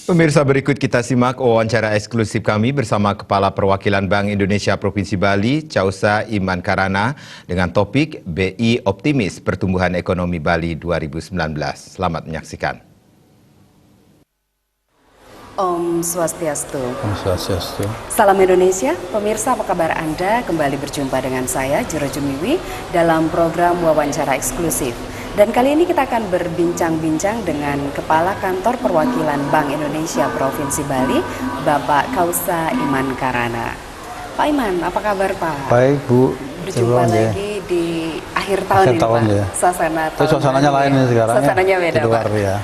Pemirsa, berikut kita simak wawancara eksklusif kami bersama Kepala Perwakilan Bank Indonesia Provinsi Bali, Chausa Iman Karana, dengan topik BI Optimis Pertumbuhan Ekonomi Bali 2019. Selamat menyaksikan. Om Swastiastu. Om Swastiastu. Salam Indonesia, pemirsa apa kabar Anda? Kembali berjumpa dengan saya, Jero Jumiwi, dalam program wawancara eksklusif. Dan kali ini kita akan berbincang-bincang dengan Kepala Kantor Perwakilan Bank Indonesia Provinsi Bali, Bapak Chausa Iman Karana. Pak Iman, apa kabar Pak? Baik Bu. Berjumpa lagi di akhir tahun ini Pak. Ya. Suasananya lain ya sekarang. Suasananya beda di luar, Pak. Ya.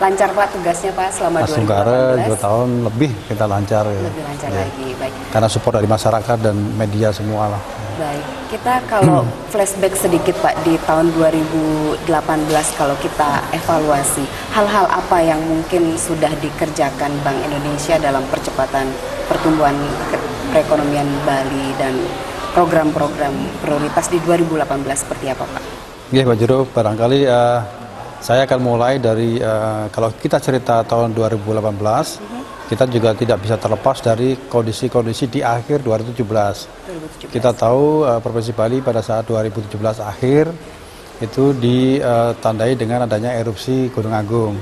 Lancar Pak tugasnya Pak selama 2018? 2 tahun lebih kita lancar. Lebih lancar lagi, baik. Karena support dari masyarakat dan media semua lah. Baik, kita kalau flashback sedikit Pak di tahun 2018 kalau kita evaluasi, hal-hal apa yang mungkin sudah dikerjakan Bank Indonesia dalam percepatan pertumbuhan perekonomian Bali dan program-program prioritas di 2018 seperti apa Pak? Iya Pak Jero, barangkali saya akan mulai dari kalau kita cerita tahun 2018, kita juga tidak bisa terlepas dari kondisi-kondisi di akhir 2017. Kita tahu Provinsi Bali pada saat 2017 akhir itu ditandai dengan adanya erupsi Gunung Agung.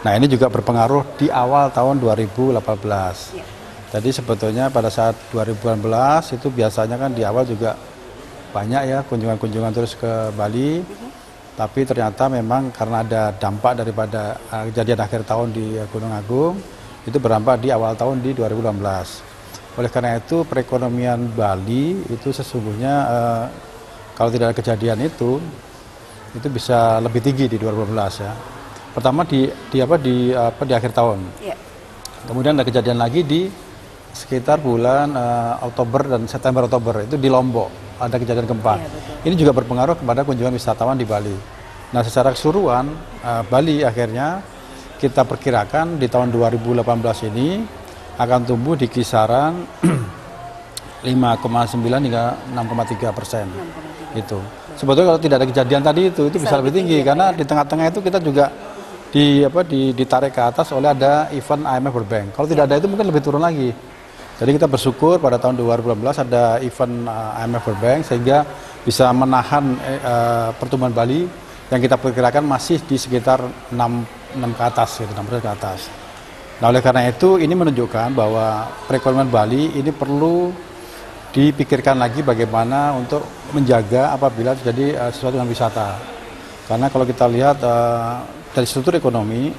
Nah ini juga berpengaruh di awal tahun 2018. Ya. Jadi sebetulnya pada saat 2018 itu biasanya kan di awal juga banyak ya kunjungan-kunjungan terus ke Bali. Tapi ternyata memang karena ada dampak daripada kejadian akhir tahun di Gunung Agung, itu berdampak di awal tahun di 2018. Oleh karena itu perekonomian Bali itu sesungguhnya kalau tidak ada kejadian itu bisa lebih tinggi di 2018 ya. Pertama di akhir tahun. Ya. Kemudian ada kejadian lagi di sekitar bulan Oktober dan September-Oktober itu di Lombok. Ada kejadian gempa. Ya, ini juga berpengaruh kepada kunjungan wisatawan di Bali. Nah, secara keseluruhan Bali akhirnya kita perkirakan di tahun 2018 ini akan tumbuh di kisaran 5,9 hingga 6,3%. Itu. Sebetulnya kalau tidak ada kejadian tadi itu bisa lebih tinggi karena di tengah-tengah itu kita juga ditarik ke atas oleh ada event IMF World Bank. Kalau tidak ada itu mungkin lebih turun lagi. Jadi kita bersyukur pada tahun 2018 ada event IMF World Bank sehingga bisa menahan pertumbuhan Bali yang kita perkirakan masih di sekitar 6 ke atas, gitu, 6% ke atas. Nah oleh karena itu ini menunjukkan bahwa perekonomian Bali ini perlu dipikirkan lagi bagaimana untuk menjaga apabila terjadi sesuatu dengan wisata. Karena kalau kita lihat dari struktur ekonomi,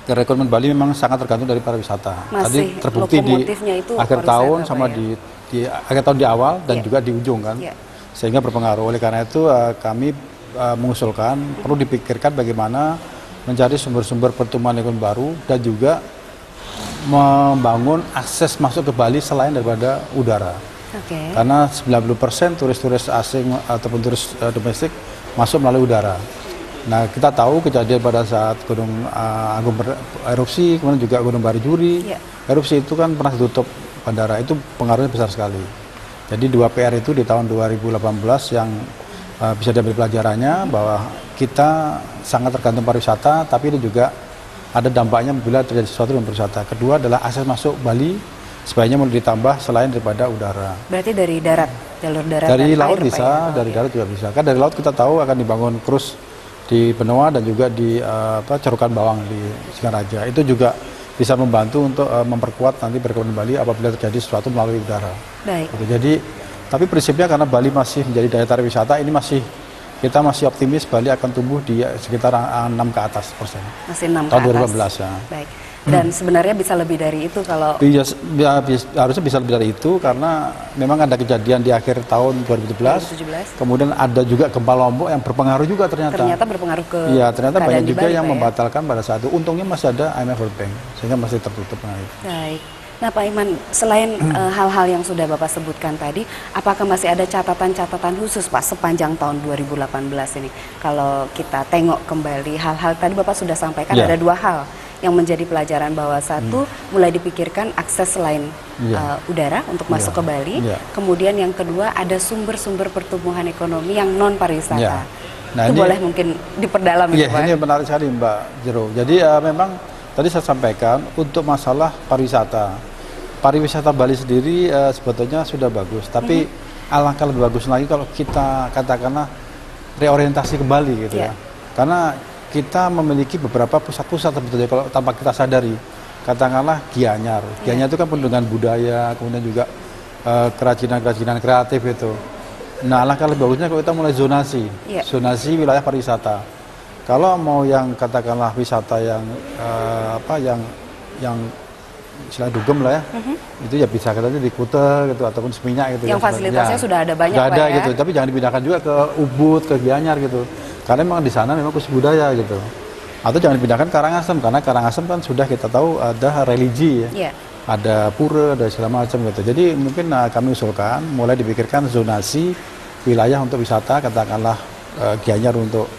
perekonomian Bali memang sangat tergantung dari pariwisata. Tadi terbukti di akhir tahun sama di akhir tahun di awal dan juga di ujung kan, sehingga berpengaruh. Oleh karena itu kami mengusulkan perlu dipikirkan bagaimana mencari sumber-sumber pertumbuhan ekonomi baru dan juga membangun akses masuk ke Bali selain daripada udara. Karena 90% turis-turis asing ataupun turis domestik masuk melalui udara. Nah kita tahu kejadian pada saat Gunung Agung erupsi, kemudian juga Gunung Barijuri, erupsi itu kan pernah ditutup bandara, itu pengaruhnya besar sekali. Jadi 2 PR itu di tahun 2018 yang bisa diambil pelajarannya bahwa kita sangat tergantung pariwisata, tapi itu juga ada dampaknya bila terjadi sesuatu dengan pariwisata. Kedua adalah akses masuk Bali sebaiknya mau ditambah selain daripada udara. Berarti dari darat, jalur darat dari dan laut air, bisa, dari darat juga bisa. Kan dari laut kita tahu akan dibangun cruise di Benoa dan juga di Cerukan Bawang di Singaraja. Itu juga bisa membantu untuk memperkuat nanti perekonomian Bali apabila terjadi sesuatu melalui udara. Baik. Gitu. Jadi, tapi prinsipnya karena Bali masih menjadi daya tarik wisata, ini kita masih optimis Bali akan tumbuh di sekitar 6 ke atas persen. Masih 6 tahun ke atas. 2015 ya. Baik. Dan sebenarnya bisa lebih dari itu kalau... harusnya bisa lebih dari itu karena memang ada kejadian di akhir tahun 2017. Kemudian ada juga gempa Lombok yang berpengaruh juga ternyata. Ternyata berpengaruh ke... Iya, ternyata banyak juga Bali, yang Pak, membatalkan pada saat itu. Untungnya masih ada IMF World Bank, sehingga masih tertutup. Baik. Nah Pak Iman, selain hal-hal yang sudah Bapak sebutkan tadi, apakah masih ada catatan-catatan khusus Pak sepanjang tahun 2018 ini? Kalau kita tengok kembali hal-hal tadi Bapak sudah sampaikan ada 2 hal yang menjadi pelajaran bahwa satu mulai dipikirkan akses selain udara untuk masuk ke Bali, kemudian yang kedua ada sumber-sumber pertumbuhan ekonomi yang non pariwisata. Nah, itu boleh mungkin diperdalam Pak? Ini menarik sekali Mbak Jero. Jadi memang tadi saya sampaikan untuk masalah pariwisata Bali sendiri sebetulnya sudah bagus, tapi alangkah lebih bagus lagi kalau kita katakanlah reorientasi kembali gitu ya. Karena kita memiliki beberapa pusat-pusat sebetulnya kalau tanpa kita sadari. Katakanlah Gianyar itu kan penuh dengan budaya, kemudian juga kerajinan-kerajinan kreatif itu. Nah, alangkah lebih bagusnya kalau kita mulai zonasi wilayah pariwisata. Kalau mau yang katakanlah wisata yang yang istilah dugem lah ya, itu ya bisa katanya di Kuta gitu ataupun Seminyak gitu. Yang fasilitasnya sudah ada banyak Pak ya. gitu, tapi jangan dipindahkan juga ke Ubud, ke Gianyar gitu. Karena memang di sana memang khusus budaya gitu. Atau jangan dipindahkan ke Karangasem, karena Karangasem kan sudah kita tahu ada religi ya. Ada pura, ada segala macam gitu. Jadi mungkin kami usulkan mulai dipikirkan zonasi wilayah untuk wisata, katakanlah Gianyar untuk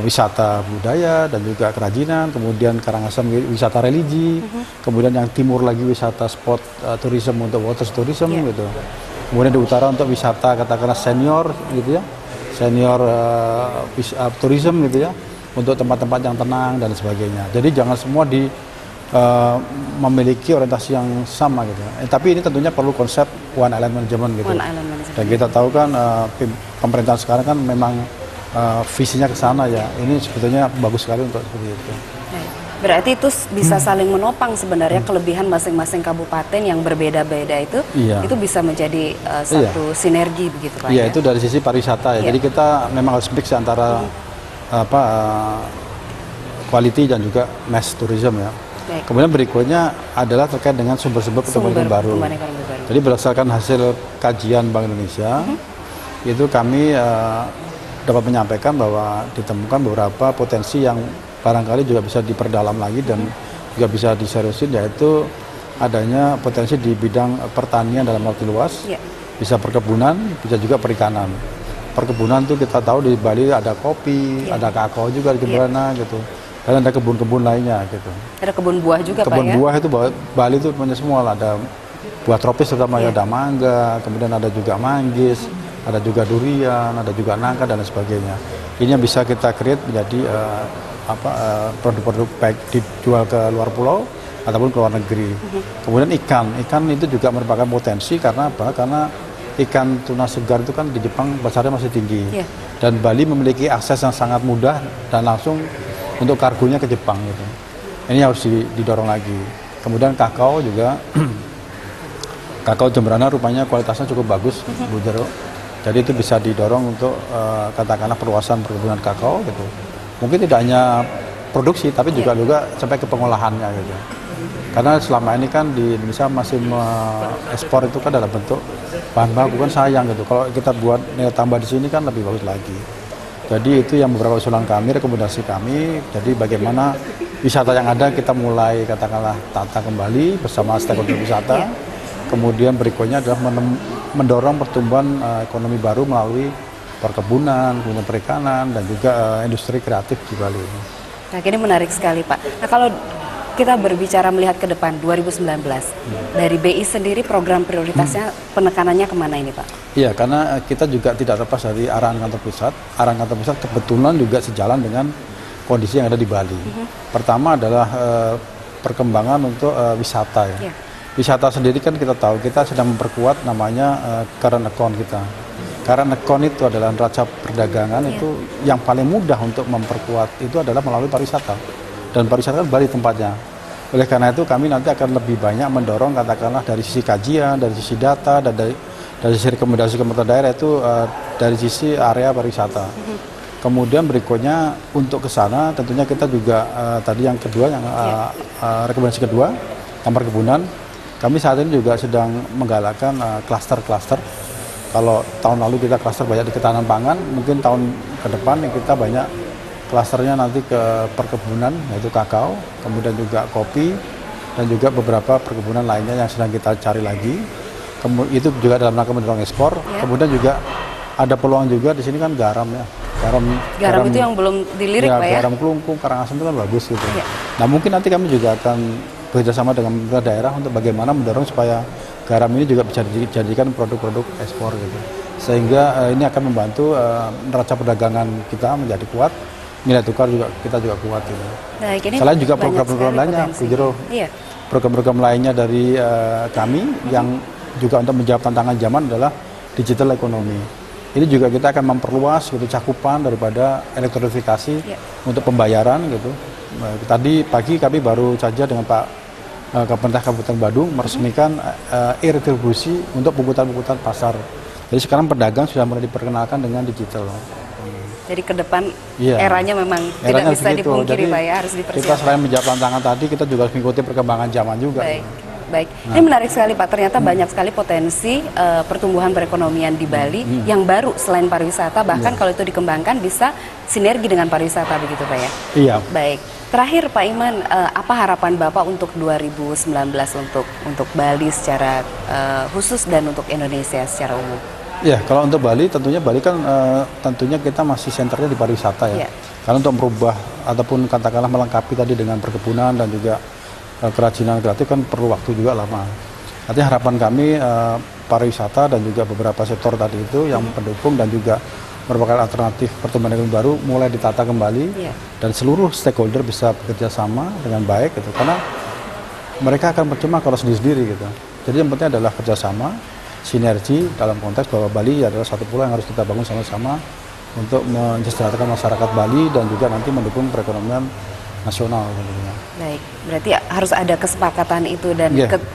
wisata budaya dan juga kerajinan, kemudian Karangasem wisata religi, kemudian yang timur lagi wisata sport tourism untuk water tourism gitu. Kemudian di utara untuk wisata katakanlah senior gitu ya, senior tourism gitu ya, untuk tempat-tempat yang tenang dan sebagainya. Jadi jangan semua memiliki orientasi yang sama gitu. Tapi ini tentunya perlu konsep one island management gitu. Dan kita tahu kan pemerintahan sekarang kan memang visinya ke sana ya. Ini sebetulnya bagus sekali untuk seperti itu. Berarti itu bisa saling menopang sebenarnya kelebihan masing-masing kabupaten yang berbeda-beda itu bisa menjadi satu sinergi begitu Pak. Iya, itu dari sisi pariwisata ya. Jadi kita memang harus mix antara quality dan juga mass tourism ya. Kemudian berikutnya adalah terkait dengan sumber-sumber pertumbuhan baru. Jadi berdasarkan hasil kajian Bank Indonesia, itu kami dapat menyampaikan bahwa ditemukan beberapa potensi yang barangkali juga bisa diperdalam lagi dan juga bisa diseriusin, yaitu adanya potensi di bidang pertanian dalam arti luas, bisa perkebunan, bisa juga perikanan. Perkebunan itu kita tahu di Bali ada kopi, ada kakao juga di sana gitu. Dan ada kebun-kebun lainnya gitu. Ada kebun buah juga Pak ya? Kebun buah itu Bali itu punya semua lah. Ada buah tropis terutama ada mangga, kemudian ada juga manggis, ada juga durian, ada juga nangka dan sebagainya. Ini yang bisa kita create menjadi produk-produk baik dijual ke luar pulau ataupun ke luar negeri. Kemudian ikan itu juga merupakan potensi karena apa? Karena ikan tuna segar itu kan di Jepang pasarnya masih tinggi. Dan Bali memiliki akses yang sangat mudah dan langsung untuk kargonya ke Jepang gitu. Ini harus didorong lagi. Kemudian kakao juga, kakao Jembrana rupanya kualitasnya cukup bagus, Bu Jero. Jadi itu bisa didorong untuk katakanlah perluasan perkebunan kakao gitu. Mungkin tidak hanya produksi, tapi juga sampai ke pengolahannya gitu. Karena selama ini kan di Indonesia masih ekspor itu kan dalam bentuk bahan baku, kan sayang gitu. Kalau kita buat nilai tambah di sini kan lebih bagus lagi. Jadi itu yang beberapa usulan kami, rekomendasi kami. Jadi bagaimana wisata yang ada kita mulai katakanlah tata kembali bersama stakeholder wisata. Kemudian berikutnya adalah mendorong pertumbuhan ekonomi baru melalui perkebunan, kemudian perikanan dan juga industri kreatif di Bali. Nah, ini menarik sekali Pak. Nah, kalau kita berbicara melihat ke depan 2019, dari BI sendiri program prioritasnya penekanannya kemana ini Pak? Iya, karena kita juga tidak lepas dari arahan kantor pusat. Arahan kantor pusat kebetulan juga sejalan dengan kondisi yang ada di Bali. Pertama adalah perkembangan untuk wisata ya. Wisata sendiri kan kita tahu kita sedang memperkuat namanya current account kita. Current account itu adalah neraca perdagangan itu yang paling mudah untuk memperkuat itu adalah melalui pariwisata. Dan pariwisata kan Bali tempatnya. Oleh karena itu kami nanti akan lebih banyak mendorong katakanlah dari sisi kajian, dari sisi data, dan dari sisi rekomendasi pemerintah daerah itu dari sisi area pariwisata. Kemudian berikutnya untuk ke sana tentunya kita juga tadi yang kedua, yang rekomendasi kedua, perkebunan. Kami saat ini juga sedang menggalakkan klaster-klaster. Kalau tahun lalu kita klaster banyak di ketahanan pangan, mungkin tahun ke depan kita banyak klasternya nanti ke perkebunan, yaitu kakao, kemudian juga kopi, dan juga beberapa perkebunan lainnya yang sedang kita cari lagi. Itu juga dalam rangka mendorong ekspor. Kemudian juga ada peluang juga di sini kan garam ya. Garam itu yang belum dilirik Pak ya? Garam Kelungkung, Karangasem itu kan bagus gitu. Nah mungkin nanti kami juga akan bekerjasama dengan pemerintah daerah untuk bagaimana mendorong supaya garam ini juga bisa dijadikan produk-produk ekspor gitu. Sehingga ini akan membantu neraca perdagangan kita menjadi kuat. nilai tukar juga kita juga kuat gitu. Baik, ini Selain juga banyak program-program sekali lainnya, potensi. Bu Jero, Iya. program-program lainnya dari kami yang juga untuk menjawab tantangan zaman adalah digital ekonomi. Ini juga kita akan memperluas gitu cakupan daripada elektronifikasi untuk pembayaran gitu. Tadi pagi kami baru saja dengan Pak Pemerintah Kabupaten Badung meresmikan e-retribusi untuk pungutan-pungutan pasar. Jadi sekarang pedagang sudah mulai diperkenalkan dengan digital. Jadi ke depan Iya. eranya memang Eranya tidak bisa begitu. dipungkiri Jadi, Pak ya, harus Kita dipersiapkan. selain menjawab tantangan tadi, kita juga harus mengikuti perkembangan zaman juga. Baik, baik. Ini menarik sekali Pak. Ternyata banyak sekali potensi pertumbuhan perekonomian di Bali yang baru selain pariwisata. Bahkan kalau itu dikembangkan bisa sinergi dengan pariwisata begitu Pak ya. Iya. Baik. Terakhir Pak Iman, apa harapan Bapak untuk 2019 untuk Bali secara khusus dan untuk Indonesia secara umum? Ya, kalau untuk Bali tentunya kan tentunya kita masih senternya di pariwisata ya. Iya. Karena untuk merubah ataupun katakanlah melengkapi tadi dengan perkebunan dan juga kerajinan kreatif kan perlu waktu juga lama. Artinya harapan kami pariwisata dan juga beberapa sektor tadi itu yang pendukung dan juga merupakan alternatif pertumbuhan ekonomi baru mulai ditata kembali dan seluruh stakeholder bisa bekerja sama dengan baik gitu. Karena mereka akan percuma kalau sendiri-sendiri gitu. Jadi yang penting adalah kerjasama, sinergi dalam konteks bahwa Bali adalah satu pulau yang harus kita bangun sama-sama untuk mensejahterakan masyarakat Bali dan juga nanti mendukung perekonomian nasional tentunya. Baik, berarti harus ada kesepakatan itu dan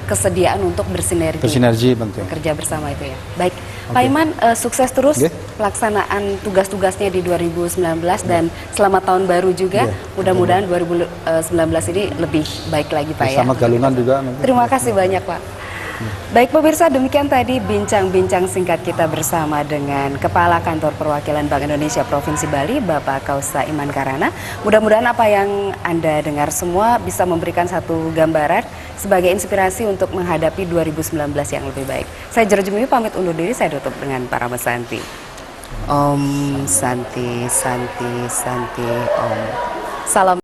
kesediaan untuk bersinergi. Bersinergi penting. Bekerja bersama itu ya. Baik, Pak Iman, sukses terus pelaksanaan tugas-tugasnya di 2019 dan selamat tahun baru juga. Mudah-mudahan 2019 ini lebih baik lagi Pak ya. Selamat galungan juga. Terima kasih banyak Pak. Baik pemirsa, demikian tadi bincang-bincang singkat kita bersama dengan Kepala Kantor Perwakilan Bank Indonesia Provinsi Bali, Bapak Kausa Iman Karana. Mudah-mudahan apa yang Anda dengar semua bisa memberikan satu gambaran sebagai inspirasi untuk menghadapi 2019 yang lebih baik. Saya Jero Jumimi pamit undur diri, saya tutup dengan Parama Santi. Om Santi, Santi, Santi, Om. Salam.